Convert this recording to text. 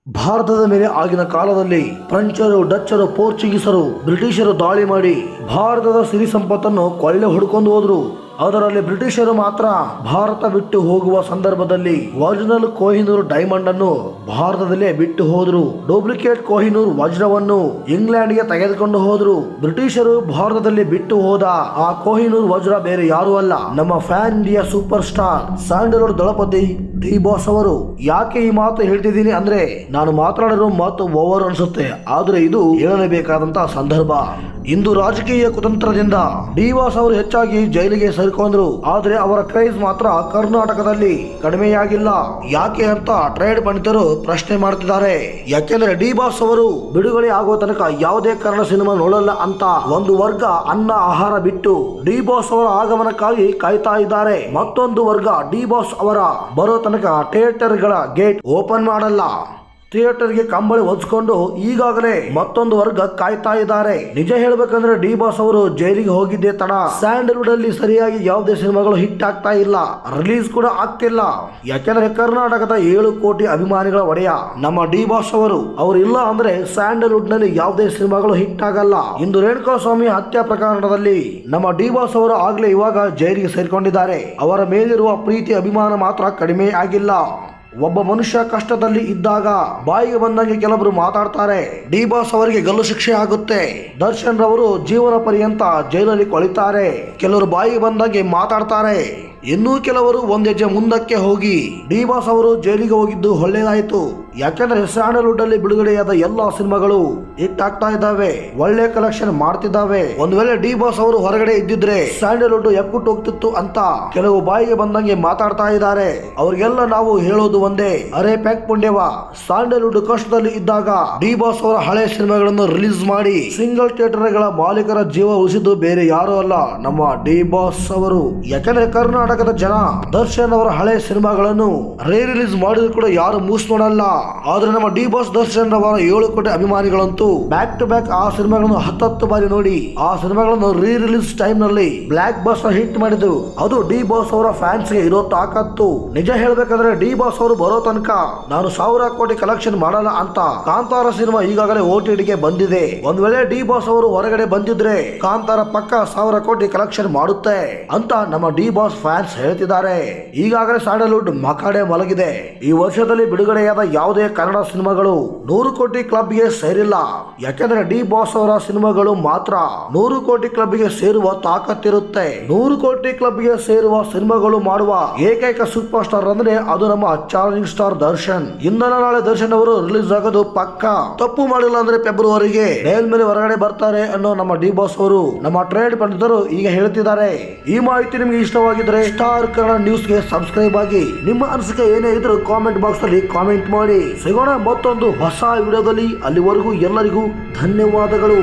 ಭಾರತದ ಮೇಲೆ ಆಗಿನ ಕಾಲದಲ್ಲಿ ಫ್ರೆಂಚರು, ಡಚ್ಚರು, ಪೋರ್ಚುಗೀಸರು, ಬ್ರಿಟಿಷರು ದಾಳಿ ಮಾಡಿ ಭಾರತದ ಸಿರಿ ಸಂಪತ್ತನ್ನು ಕೊಳ್ಳೆ ಹೊಡ್ಕೊಂಡು ಹೋದ್ರು. ಅದರಲ್ಲಿ ಬ್ರಿಟಿಷರು ಮಾತ್ರ ಭಾರತ ಬಿಟ್ಟು ಹೋಗುವ ಸಂದರ್ಭದಲ್ಲಿ ಒರಿಜಿನಲ್ ಕೊಹಿನೂರ್ ಡೈಮಂಡ್ ಅನ್ನು ಭಾರತದಲ್ಲೇ ಬಿಟ್ಟು ಹೋದ್ರು. ಡೂಪ್ಲಿಕೇಟ್ ಕೊಹಿನೂರ್ ವಜ್ರವನ್ನು ಇಂಗ್ಲೆಂಡ್ಗೆ ತೆಗೆದುಕೊಂಡು ಹೋದ್ರು. ಬ್ರಿಟಿಷರು ಭಾರತದಲ್ಲಿ ಬಿಟ್ಟು ಹೋದ ಆ ಕೊಹಿನೂರ್ ವಜ್ರ ಬೇರೆ ಯಾರು ಅಲ್ಲ, ನಮ್ಮ fan India super star Sandalwood ದಳಪತಿ ಡಿ ಬಾಸ್ ಅವರು. ಯಾಕೆ ಈ ಮಾತು ಹೇಳ್ತಿದ್ದೀನಿ ಅಂದ್ರೆ, ನಾನು ಮಾತನಾಡಿರೋ ಮಾತು ಓವರ್ ಅನ್ಸುತ್ತೆ, ಆದ್ರೆ ಇದು ಹೇಳಲೇಬೇಕಾದಂತಹ ಸಂದರ್ಭ. ಇಂದು ರಾಜಕೀಯ ಕುತಂತ್ರದಿಂದ ಡಿ ಬಾಸ್ ಅವರು ಹೆಚ್ಚಾಗಿ ಜೈಲಿಗೆ ಸೇರ್ಕೊಂಡ್ರು. ಆದ್ರೆ ಅವರ ಕ್ರೇಜ್ ಮಾತ್ರ ಕರ್ನಾಟಕದಲ್ಲಿ ಕಡಿಮೆಯಾಗಿಲ್ಲ. ಯಾಕೆ ಅಂತ ಟ್ರೇಡ್ ಪಂಡಿತರು ಪ್ರಶ್ನೆ ಮಾಡ್ತಿದ್ದಾರೆ. ಯಾಕೆಂದ್ರೆ ಡಿ ಬಾಸ್ ಅವರು ಬಿಡುಗಡೆ ಆಗೋ ತನಕ ಯಾವುದೇ ಕನ್ನಡ ಸಿನಿಮಾ ನೋಡಲ್ಲ ಅಂತ ಒಂದು ವರ್ಗ ಅನ್ನ ಆಹಾರ ಬಿಟ್ಟು ಡಿ ಬಾಸ್ ಅವರ ಆಗಮನಕ್ಕಾಗಿ ಕಾಯ್ತಾ ಇದ್ದಾರೆ. ಮತ್ತೊಂದು ವರ್ಗ ಡಿ ಬಾಸ್ ಅವರ ಬರೋ ತನಕ ಥಿಯೇಟರ್ ಗಳ ಗೇಟ್ ಓಪನ್ ಮಾಡಲ್ಲ. ಥಿಯೇಟರ್ಗೆ ಕಂಬಳಿ ಒದ್ಸ್ಕೊಂಡು ಈಗಾಗಲೇ ಮತ್ತೊಂದು ವರ್ಗ ಕಾಯ್ತಾ ಇದ್ದಾರೆ. ನಿಜ ಹೇಳ್ಬೇಕಂದ್ರೆ ಡಿ ಬಾಸ್ ಅವರು ಜೈಲಿಗೆ ಹೋಗಿದ್ದೆ ತಡ ಸ್ಯಾಂಡಲ್ವುಡ್ ಅಲ್ಲಿ ಸರಿಯಾಗಿ ಯಾವುದೇ ಸಿನಿಮಾಗಳು ಹಿಟ್ ಆಗ್ತಾ ಇಲ್ಲ, ರಿಲೀಸ್ ಕೂಡ ಆಗ್ತಿಲ್ಲ. ಯಾಕೆಂದ್ರೆ ಕರ್ನಾಟಕದ 7 ಕೋಟಿ ಅಭಿಮಾನಿಗಳ ಒಡೆಯ ನಮ್ಮ ಡಿ ಬಾಸ್ ಅವರು. ಇಲ್ಲ ಅಂದ್ರೆ ಸ್ಯಾಂಡಲ್ವುಡ್ ನಲ್ಲಿ ಯಾವುದೇ ಸಿನಿಮಾಗಳು ಹಿಟ್ ಆಗಲ್ಲ. ಇಂದು ರೇಣುಕಾಸ್ವಾಮಿ ಹತ್ಯೆ ಪ್ರಕರಣದಲ್ಲಿ ನಮ್ಮ ಡಿ ಬಾಸ್ ಅವರು ಆಗ್ಲೇ ಇವಾಗ ಜೈಲಿಗೆ ಸೇರ್ಕೊಂಡಿದ್ದಾರೆ. ಅವರ ಮೇಲಿರುವ ಪ್ರೀತಿ ಅಭಿಮಾನ ಮಾತ್ರ ಕಡಿಮೆ ಆಗಿಲ್ಲ. ಒಬ್ಬ ಮನುಷ್ಯ ಕಷ್ಟದಲ್ಲಿ ಇದ್ದಾಗ ಬಾಯಿಗೆ ಬಂದಂಗೆ ಕೆಲವರು ಮಾತಾಡ್ತಾರೆ. ಡಿ ಬಾಸ್ ಅವರಿಗೆ ಗಲ್ಲು ಶಿಕ್ಷೆ ಆಗುತ್ತೆ. ದರ್ಶನ್ ರವರು ಜೀವನ ಪರ್ಯಂತ ಜೈಲಲ್ಲಿ ಕೊಳಿತಾರೆ. ಕೆಲವರು ಬಾಯಿಗೆ ಬಂದಂಗೆ ಮಾತಾಡ್ತಾರೆ. ಇನ್ನೂ ಕೆಲವರು ಒಂದ್ ಹೆಜ್ಜೆ ಮುಂದಕ್ಕೆ ಹೋಗಿ ಡಿ ಬಾಸ್ ಅವರು ಜೈಲಿಗೆ ಹೋಗಿದ್ದು ಒಳ್ಳೆಯದಾಯಿತು. ಯಾಕೆಂದ್ರೆ ಸ್ಯಾಂಡಲ್ವುಡ್ ಅಲ್ಲಿ ಬಿಡುಗಡೆಯಾದ ಎಲ್ಲಾ ಸಿನಿಮಾಗಳು ಹಿಟ್ ಆಗ್ತಾ ಇದ್ದಾವೆ, ಒಳ್ಳೆ ಕಲೆಕ್ಷನ್ ಮಾಡ್ತಿದ್ದಾವೆ. ಒಂದ್ ವೇಳೆ ಡಿ ಬಾಸ್ ಅವರು ಹೊರಗಡೆ ಇದ್ದಿದ್ರೆ ಸ್ಯಾಂಡಲ್ವುಡ್ ಎಕ್ಕುಟ್ಟು ಹೋಗ್ತಿತ್ತು ಅಂತ ಕೆಲವು ಬಾಯಿಗೆ ಬಂದಂಗೆ ಮಾತಾಡ್ತಾ ಇದ್ದಾರೆ. ಅವ್ರಿಗೆಲ್ಲ ನಾವು ಹೇಳೋದು ಒಂದೇ, ಅರೆ ಪ್ಯಾಕ್ ಪುಣ್ಯವ, ಸ್ಯಾಂಡಲ್ವುಡ್ ಕಷ್ಟದಲ್ಲಿ ಇದ್ದಾಗ ಡಿ ಬಾಸ್ ಅವರ ಹಳೆ ಸಿನಿಮಾಗಳನ್ನು ರಿಲೀಸ್ ಮಾಡಿ ಸಿಂಗಲ್ ಥಿಯೇಟರ್ ಗಳ ಮಾಲೀಕರ ಜೀವ ಉಳಿಸಿದ್ದು ಬೇರೆ ಯಾರು ಅಲ್ಲ, ನಮ್ಮ ಡಿ ಬಾಸ್ ಅವರು. ಯಾಕೆಂದ್ರೆ ಕರ್ನಾಟಕದ ಜನ ದರ್ಶನ್ ಅವರ ಹಳೆ ಸಿನಿಮಾಗಳನ್ನು ರೇ ರಿಲೀಸ್ ಮಾಡಿದ್ರು ಕೂಡ ಯಾರು ಮೂಸ್ ನೋಡಲ್ಲ. ಆದ್ರೆ ನಮ್ಮ ಡಿ ಬಾಸ್ ದರ್ಶನ್ ಅವರ 7 ಕೋಟಿ ಅಭಿಮಾನಿಗಳಂತೂ ಬ್ಯಾಕ್ ಟು ಬ್ಯಾಕ್ ಆ ಸಿನಿಮಾಗಳನ್ನು 10 ಬಾರಿ ನೋಡಿ ಆ ಸಿನಿಮಾಗಳನ್ನು ರೀ ರಿಲೀಸ್ ಟೈಮ್ ನಲ್ಲಿ ಬ್ಲಾಕ್ ಬಸ್ಟರ್ ಹಿಟ್ ಮಾಡಿದ್ರು. ಅದು ಡಿ ಬಾಸ್ ಅವರ ಫ್ಯಾನ್ಸ್ ಗೆ ಇರೋ ತಾಕತ್ತು. ನಿಜ ಹೇಳ್ಬೇಕಂದ್ರೆ ಡಿ ಬಾಸ್ ಅವರು ಬರೋ ತನಕ ನಾನು 1000 ಕೋಟಿ ಕಲೆಕ್ಷನ್ ಮಾಡಲ್ಲ ಅಂತ ಕಾಂತಾರ ಸಿನಿಮಾ ಈಗಾಗಲೇ OTT ಬಂದಿದೆ. ಒಂದ್ ವೇಳೆ ಡಿ ಬಾಸ್ ಅವರು ಹೊರಗಡೆ ಬಂದಿದ್ರೆ ಕಾಂತಾರ ಪಕ್ಕ 1000 ಕೋಟಿ ಕಲೆಕ್ಷನ್ ಮಾಡುತ್ತೆ ಅಂತ ನಮ್ಮ ಡಿ ಬಾಸ್ ಫ್ಯಾನ್ಸ್ ಹೇಳ್ತಿದ್ದಾರೆ. ಈಗಾಗಲೇ ಸ್ಯಾಂಡಲ್ವುಡ್ ಮಕಾಡೆ ಮಲಗಿದೆ. ಈ ವರ್ಷದಲ್ಲಿ ಬಿಡುಗಡೆಯಾದ ಯಾವುದೇ ಕನ್ನಡ ಸಿನಿಮಾಗಳು 100 ಕೋಟಿ ಕ್ಲಬ್ ಗೆ ಸೇರಿಲ್ಲ. ಯಾಕೆಂದ್ರೆ ಡಿ ಬಾಸ್ ಅವರ ಸಿನಿಮಾಗಳು ಮಾತ್ರ 100 ಕೋಟಿ ಕ್ಲಬ್ ಗೆ ಸೇರುವ ತಾಕತ್ತಿರುತ್ತೆ. 100 ಕೋಟಿ ಕ್ಲಬ್ ಗೆ ಸೇರುವ ಸಿನಿಮಾಗಳು ಮಾಡುವ ಏಕೈಕ ಸೂಪರ್ ಸ್ಟಾರ್ ಅಂದ್ರೆ ಅದು ನಮ್ಮ ಚಾಲೆಂಜಿಂಗ್ ಸ್ಟಾರ್ ದರ್ಶನ್. ಇಂದನ ನಾಳೆ ದರ್ಶನ್ ಅವರು ರಿಲೀಸ್ ಆಗೋದು ಪಕ್ಕ. ತಪ್ಪು ಮಾಡಿಲ್ಲ ಅಂದ್ರೆ ಫೆಬ್ರವರಿಗೆ ನೇಲ್ ಮೇಲೆ ಹೊರಗಡೆ ಬರ್ತಾರೆ ಅನ್ನೋ ನಮ್ಮ ಡಿ ಬಾಸ್ ಅವರು ನಮ್ಮ ಟ್ರೇಡ್ ಪಂಡಿತರು ಈಗ ಹೇಳ್ತಿದ್ದಾರೆ. ಈ ಮಾಹಿತಿ ನಿಮ್ಗೆ ಇಷ್ಟವಾಗಿದ್ರೆ ಸ್ಟಾರ್ ಕನ್ನಡ ನ್ಯೂಸ್ ಗೆ ಸಬ್ಸ್ಕ್ರೈಬ್ ಆಗಿ. ನಿಮ್ಮ ಅನಿಸಿಕೆ ಏನೇ ಇದ್ರೂ ಕಾಮೆಂಟ್ ಬಾಕ್ಸ್ ಅಲ್ಲಿ ಕಾಮೆಂಟ್ ಮಾಡಿ. ಸಿಗೋಣ ಮತ್ತೊಂದು ಹೊಸ ವಿಡಿಯೋದಲ್ಲಿ. ಅಲ್ಲಿವರೆಗೂ ಎಲ್ಲರಿಗೂ ಧನ್ಯವಾದಗಳು.